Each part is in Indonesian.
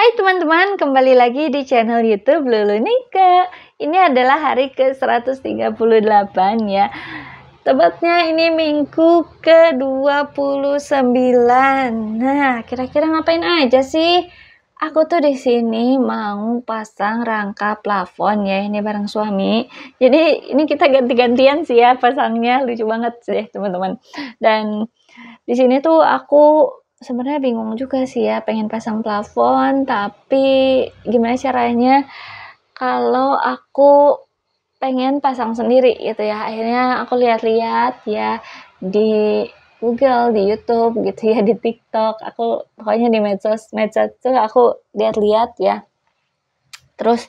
Hai teman-teman, kembali lagi di channel YouTube Lulu Nika. Ini adalah hari ke-138 ya. Tepatnya ini minggu ke-29. Nah, kira-kira ngapain aja sih? Aku tuh di sini mau pasang rangka plafon ya, ini bareng suami. Jadi ini kita ganti-gantian sih ya pasangnya, lucu banget sih teman-teman. Dan di sini tuh aku sebenarnya bingung juga sih ya, pengen pasang plafon, tapi gimana caranya kalau aku pengen pasang sendiri gitu ya. Akhirnya aku lihat-lihat ya di Google, di YouTube gitu ya, di TikTok. Aku pokoknya di medsos tuh aku lihat-lihat ya. Terus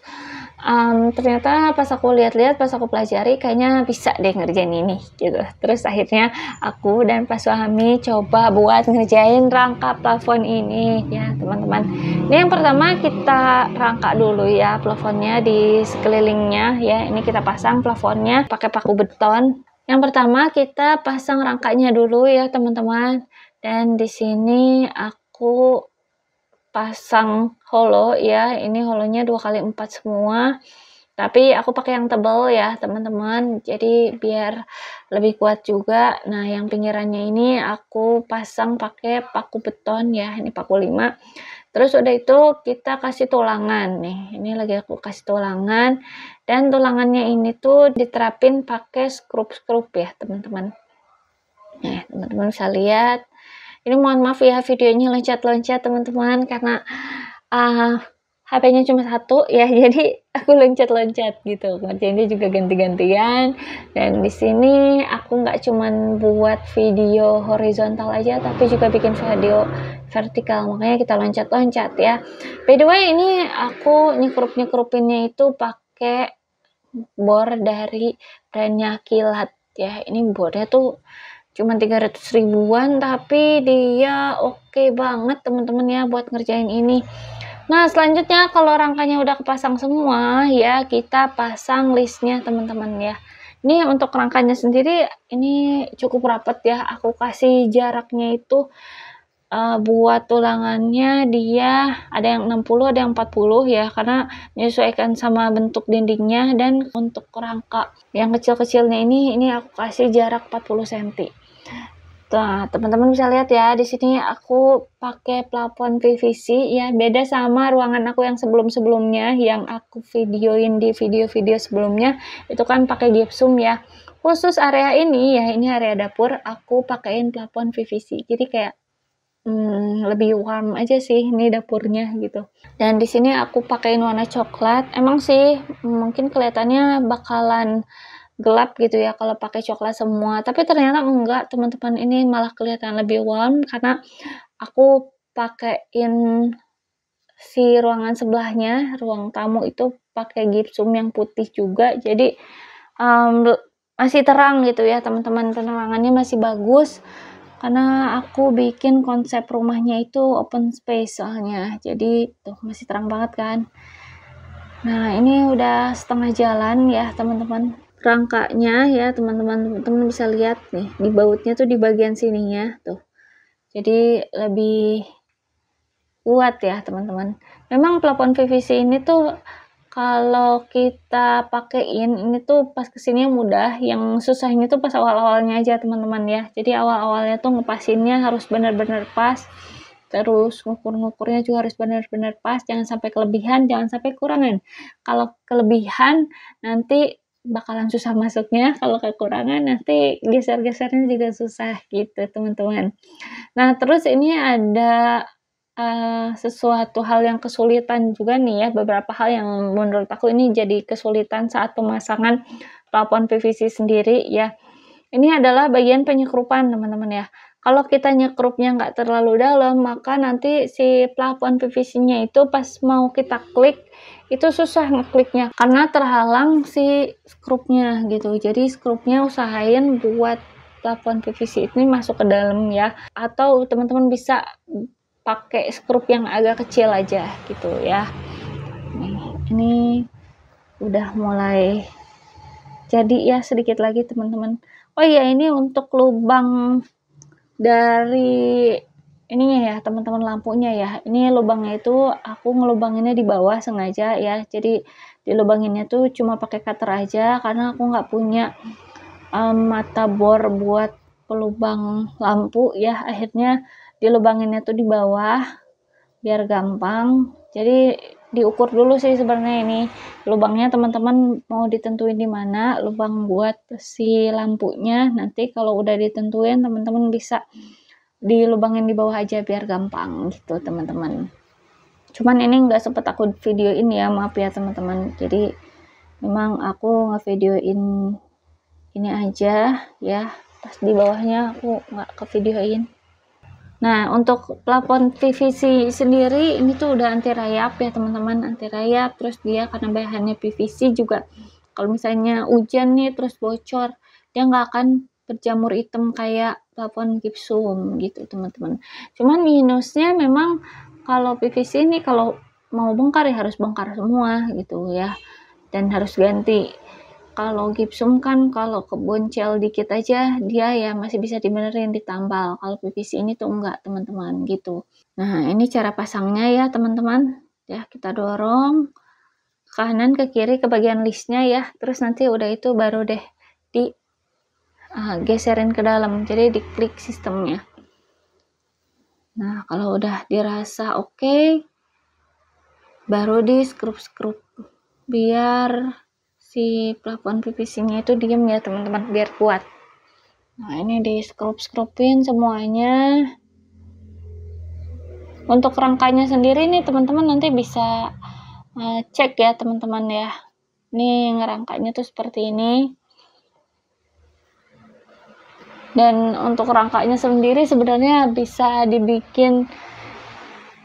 ternyata pas aku lihat-lihat, pas aku pelajari, kayaknya bisa deh ngerjain ini gitu. Terus akhirnya aku dan pas suami coba buat ngerjain rangka plafon ini ya teman-teman. Ini yang pertama kita rangka dulu ya plafonnya di sekelilingnya ya. Ini kita pasang plafonnya pakai paku beton. Yang pertama kita pasang rangkanya dulu ya teman-teman. Dan di sini aku pasang holo ya, ini holonya 2x4 semua, tapi aku pakai yang tebal ya teman-teman, jadi biar lebih kuat juga. Nah yang pinggirannya ini aku pasang pakai paku beton ya, ini paku 5. Terus udah itu kita kasih tulangan nih, ini lagi aku kasih tulangan, dan tulangannya ini tuh diterapin pakai skrup ya teman-teman. Nah teman-teman bisa lihat. Ini mohon maaf ya videonya loncat-loncat teman-teman, karena HP-nya cuma satu ya, jadi aku loncat-loncat gitu. Ngerjainnya juga ganti-gantian. Dan di sini aku nggak cuman buat video horizontal aja, tapi juga bikin video vertikal. Makanya kita loncat-loncat ya. By the way, ini aku nyekrup-nyekrupinnya itu pakai bor dari brandnya Kilat ya. Ini bornya tuh cuma 300 ribuan, tapi dia oke banget teman-teman ya buat ngerjain ini. Nah selanjutnya kalau rangkanya udah kepasang semua ya, kita pasang listnya teman-teman ya. Ini untuk rangkanya sendiri ini cukup rapat ya, aku kasih jaraknya itu buat tulangannya dia ada yang 60, ada yang 40 ya, karena menyesuaikan sama bentuk dindingnya. Dan untuk rangka yang kecil-kecilnya ini aku kasih jarak 40 cm. Nah, teman-teman bisa lihat ya, di sini aku pakai plafon PVC ya, beda sama ruangan aku yang sebelum-sebelumnya yang aku videoin di video-video sebelumnya, itu kan pakai gypsum ya. Khusus area ini ya, ini area dapur, aku pakein plafon PVC. Jadi kayak lebih warm aja sih ini dapurnya gitu. Dan di sini aku pakein warna coklat. Emang sih mungkin kelihatannya bakalan gelap gitu ya kalau pakai coklat semua, tapi ternyata enggak teman-teman, ini malah kelihatan lebih warm karena aku pakein si ruangan sebelahnya, ruang tamu itu pakai gypsum yang putih juga, jadi masih terang gitu ya teman-teman, penerangannya masih bagus karena aku bikin konsep rumahnya itu open space soalnya, jadi tuh masih terang banget kan. Nah ini udah setengah jalan ya teman-teman rangkanya ya teman-teman bisa lihat nih di bautnya tuh di bagian sininya tuh, jadi lebih kuat ya teman-teman. Memang plafon PVC ini tuh kalau kita pakein ini tuh pas kesini mudah, yang susahnya tuh pas awal-awalnya aja teman-teman ya. Jadi awal-awalnya tuh ngepasinnya harus benar-benar pas, terus ngukur-ngukurnya juga harus benar-benar pas, jangan sampai kelebihan, jangan sampai kurangan. Kalau kelebihan nanti bakalan susah masuknya, kalau kekurangan nanti geser-gesernya juga susah gitu teman-teman. Nah terus ini ada sesuatu hal yang kesulitan juga nih ya, beberapa hal yang menurut aku ini jadi kesulitan saat pemasangan plafon PVC sendiri ya. Ini adalah bagian penyekrupan teman-teman ya. Kalau kita nyekrupnya nggak terlalu dalam, maka nanti si plafon PVC-nya itu pas mau kita klik, itu susah ngekliknya karena terhalang si skrupnya gitu. Jadi skrupnya usahain buat plafon PVC ini masuk ke dalam ya. Atau teman-teman bisa pakai skrup yang agak kecil aja gitu ya. Ini udah mulai jadi ya, sedikit lagi teman-teman. Oh iya, ini untuk lubang dari ininya ya teman-teman, lampunya ya. Ini lubangnya itu aku ngelubanginnya di bawah sengaja ya. Jadi dilubanginnya tuh cuma pakai cutter aja karena aku nggak punya mata bor buat pelubang lampu ya. Akhirnya dilubanginnya tuh di bawah biar gampang. Jadi diukur dulu sih sebenarnya ini lubangnya, teman-teman mau ditentuin di mana lubang buat si lampunya. Nanti kalau udah ditentuin teman-teman bisa dilubangin di bawah aja biar gampang gitu teman-teman. Cuman ini nggak sempet aku videoin ya, maaf ya teman-teman. Jadi memang aku ngevideoin ini aja ya, pas di bawahnya aku nggak ke videoin. Nah, untuk plafon PVC sendiri ini tuh udah anti rayap ya teman-teman, anti rayap. Terus dia karena bahannya PVC juga, kalau misalnya hujan nih terus bocor, dia nggak akan berjamur hitam kayak plafon gipsum gitu teman-teman. Cuman minusnya memang kalau PVC ini kalau mau bongkar ya harus bongkar semua gitu ya, dan harus ganti. Kalau gipsum kan kalau keboncel dikit aja dia ya masih bisa dibenerin ditambal. Kalau PVC ini tuh enggak teman-teman gitu. Nah ini cara pasangnya ya teman-teman. Ya kita dorong ke kanan ke kiri ke bagian listnya ya. Terus nanti udah itu baru deh di geserin ke dalam. Jadi diklik sistemnya. Nah kalau udah dirasa oke, baru di skrup-skrup biar si plafon PVC-nya itu diem ya teman-teman, biar kuat. Nah ini di skrup-skrupin semuanya. Untuk rangkanya sendiri nih teman-teman nanti bisa cek ya teman-teman ya. Ini ngerangkanya tuh seperti ini. Dan untuk rangkanya sendiri sebenarnya bisa dibikin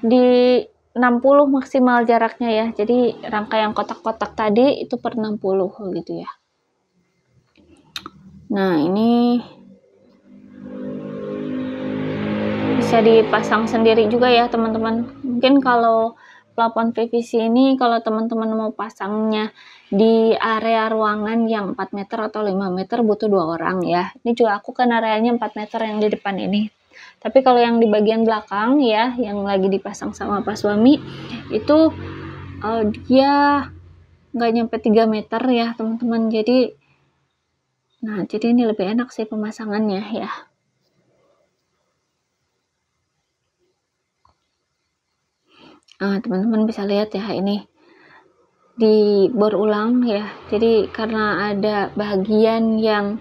di 60 maksimal jaraknya ya. Jadi rangka yang kotak-kotak tadi itu per 60 gitu ya. Nah ini bisa dipasang sendiri juga ya teman-teman. Mungkin kalau plafon PVC ini kalau teman-teman mau pasangnya di area ruangan yang 4 meter atau 5 meter butuh 2 orang ya. Ini juga aku kan areanya 4 meter yang di depan ini. Tapi kalau yang di bagian belakang ya, yang lagi dipasang sama Pak Suami itu dia nggak nyampe 3 meter ya teman-teman. Jadi ini lebih enak sih pemasangannya ya. Teman-teman bisa lihat ya ini dibor ulang ya. Jadi karena ada bagian yang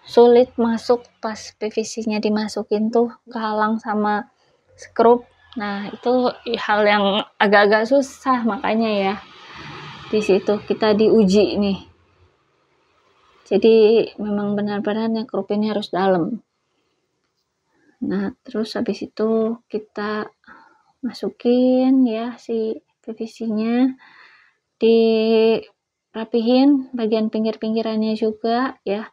sulit masuk pas PVC-nya dimasukin tuh kehalang sama skrup. Nah, itu hal yang agak-agak susah makanya ya. Di situ kita diuji nih. Jadi memang benar-benar skrup ini harus dalam. Nah, terus habis itu kita masukin ya si PVC-nya, dirapihin bagian pinggir-pinggirannya juga ya.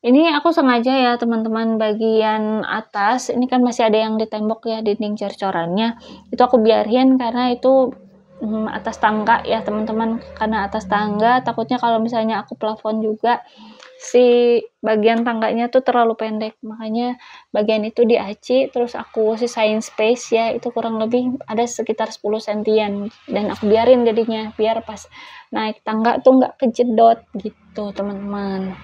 Ini aku sengaja ya teman-teman, bagian atas ini kan masih ada yang di tembok ya, dinding cor-corannya itu aku biarin karena itu atas tangga ya teman-teman, karena atas tangga takutnya kalau misalnya aku plafon juga si bagian tangganya tuh terlalu pendek, makanya bagian itu diaci, terus aku sisain space ya, itu kurang lebih ada sekitar 10 sentian dan aku biarin jadinya biar pas naik tangga tuh nggak kejedot gitu teman-teman.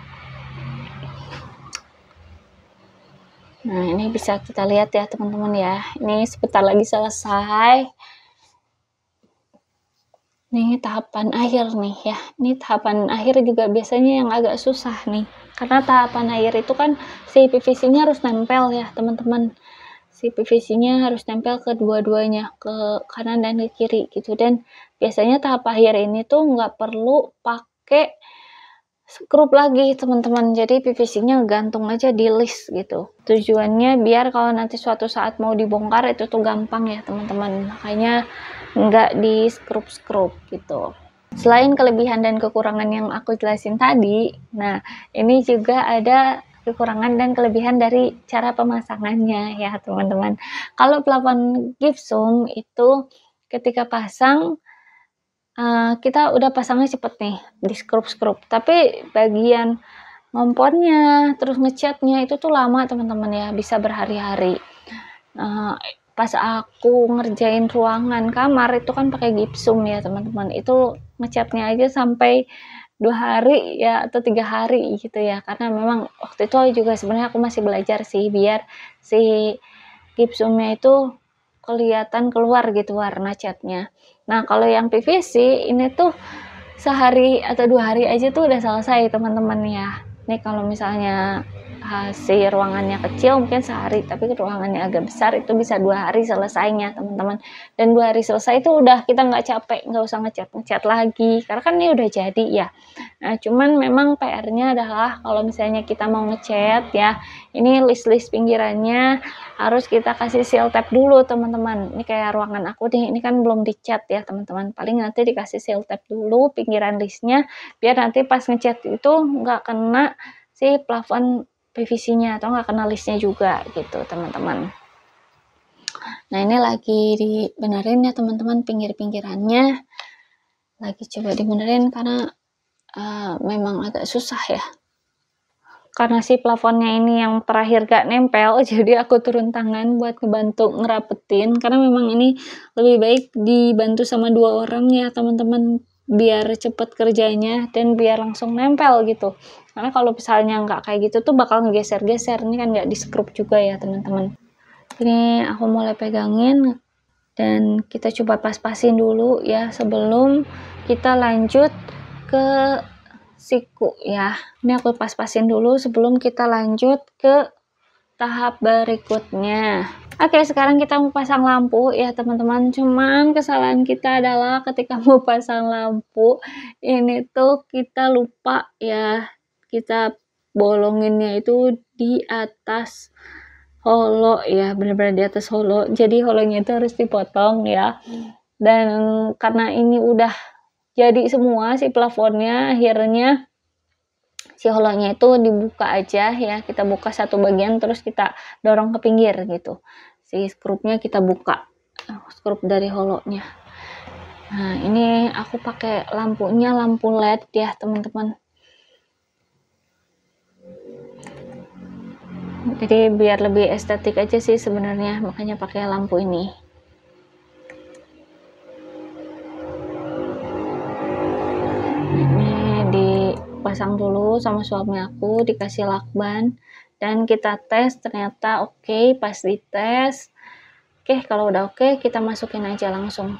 Nah ini bisa kita lihat ya teman-teman ya, ini sebentar lagi selesai. Ini tahapan akhir nih ya, ini tahapan akhir juga biasanya yang agak susah nih, karena tahapan akhir itu kan si PVC-nya harus nempel ya teman-teman, si PVC-nya harus nempel ke dua-duanya, ke kanan dan ke kiri gitu. Dan biasanya tahap akhir ini tuh nggak perlu pakai skrup lagi teman-teman, jadi PVC-nya gantung aja di list gitu. Tujuannya biar kalau nanti suatu saat mau dibongkar itu tuh gampang ya teman-teman, makanya nggak di skrup gitu. Selain kelebihan dan kekurangan yang aku jelasin tadi, nah ini juga ada kekurangan dan kelebihan dari cara pemasangannya ya teman-teman. Kalau plafon gipsum itu ketika pasang kita udah pasangnya cepet nih di skrup, tapi bagian ngompornya terus ngecatnya itu tuh lama teman-teman ya, bisa berhari-hari. Pas aku ngerjain ruangan kamar itu kan pakai gipsum ya teman-teman, itu ngecatnya aja sampai 2 hari ya atau 3 hari gitu ya, karena memang waktu itu juga sebenarnya aku masih belajar sih biar si gipsumnya itu kelihatan keluar gitu warna catnya. Nah kalau yang PVC ini tuh sehari atau 2 hari aja tuh udah selesai teman-teman ya. Nih kalau misalnya si ruangannya kecil mungkin sehari, tapi ruangannya agak besar itu bisa 2 hari selesainya teman-teman. Dan 2 hari selesai itu udah kita nggak capek, nggak usah ngecat lagi, karena kan ini udah jadi ya. Nah cuman memang PR-nya adalah kalau misalnya kita mau ngecat ya, ini list-list pinggirannya harus kita kasih seal tape dulu teman-teman. Ini kayak ruangan aku nih, ini kan belum dicat ya teman-teman, paling nanti dikasih seal tape dulu pinggiran listnya, biar nanti pas ngecat itu nggak kena si plafon PVC-nya atau nggak kena listnya juga gitu teman-teman. Nah ini lagi dibenerin ya teman-teman, pinggir-pinggirannya lagi coba dibenerin karena memang agak susah ya, karena si plafonnya ini yang terakhir gak nempel, jadi aku turun tangan buat ngebantu ngerapetin, karena memang ini lebih baik dibantu sama 2 orang ya teman-teman, biar cepet kerjanya dan biar langsung nempel gitu. Karena kalau misalnya nggak kayak gitu tuh bakal ngegeser-geser, ini kan nggak di skrup juga ya teman-teman. Ini aku mulai pegangin dan kita coba pas-pasin dulu ya sebelum kita lanjut ke siku ya. Ini aku pas-pasin dulu sebelum kita lanjut ke tahap berikutnya. Oke, sekarang kita mau pasang lampu ya teman-teman. Cuman kesalahan kita adalah ketika mau pasang lampu ini tuh kita lupa ya, kita bolonginnya itu di atas holo ya, bener-bener di atas holo. Jadi holonya itu harus dipotong ya. Dan karena ini udah jadi semua si plafonnya, akhirnya si holonya itu dibuka aja ya, kita buka satu bagian terus kita dorong ke pinggir gitu, si skrupnya kita buka, skrup dari holonya. Nah ini aku pakai lampunya lampu LED ya teman-teman, jadi biar lebih estetik aja sih sebenarnya, makanya pakai lampu ini. Pasang dulu sama suami aku, dikasih lakban dan kita tes, ternyata oke, pas dites oke, kalau udah oke kita masukin aja langsung.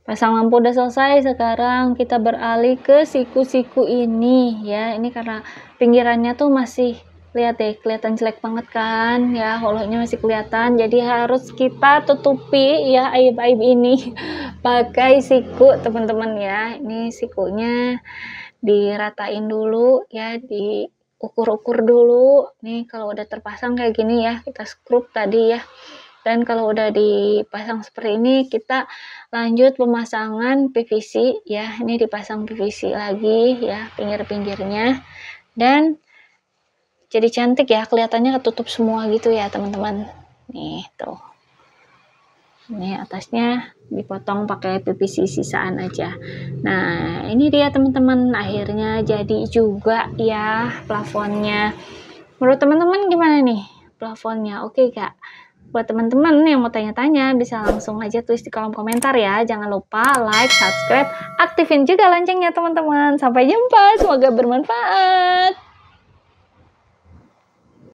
Pasang lampu udah selesai, sekarang kita beralih ke siku-siku ini ya. Ini karena pinggirannya tuh masih, lihat deh, kelihatan jelek banget kan ya, holonya masih kelihatan, jadi harus kita tutupi ya aib-aib ini pakai siku teman-teman ya. Ini sikunya diratain dulu ya, diukur-ukur dulu nih. Kalau udah terpasang kayak gini ya, kita skrup tadi ya, dan kalau udah dipasang seperti ini kita lanjut pemasangan PVC ya. Ini dipasang PVC lagi ya pinggir-pinggirnya, dan jadi cantik ya, kelihatannya ketutup semua gitu ya teman-teman. Nih tuh, ini atasnya dipotong pakai PVC sisaan aja. Nah ini dia teman-teman, akhirnya jadi juga ya plafonnya. Menurut teman-teman gimana nih plafonnya, oke gak? Buat teman-teman yang mau tanya-tanya bisa langsung aja tulis di kolom komentar ya. Jangan lupa like, subscribe, aktifin juga loncengnya teman-teman. Sampai jumpa, semoga bermanfaat.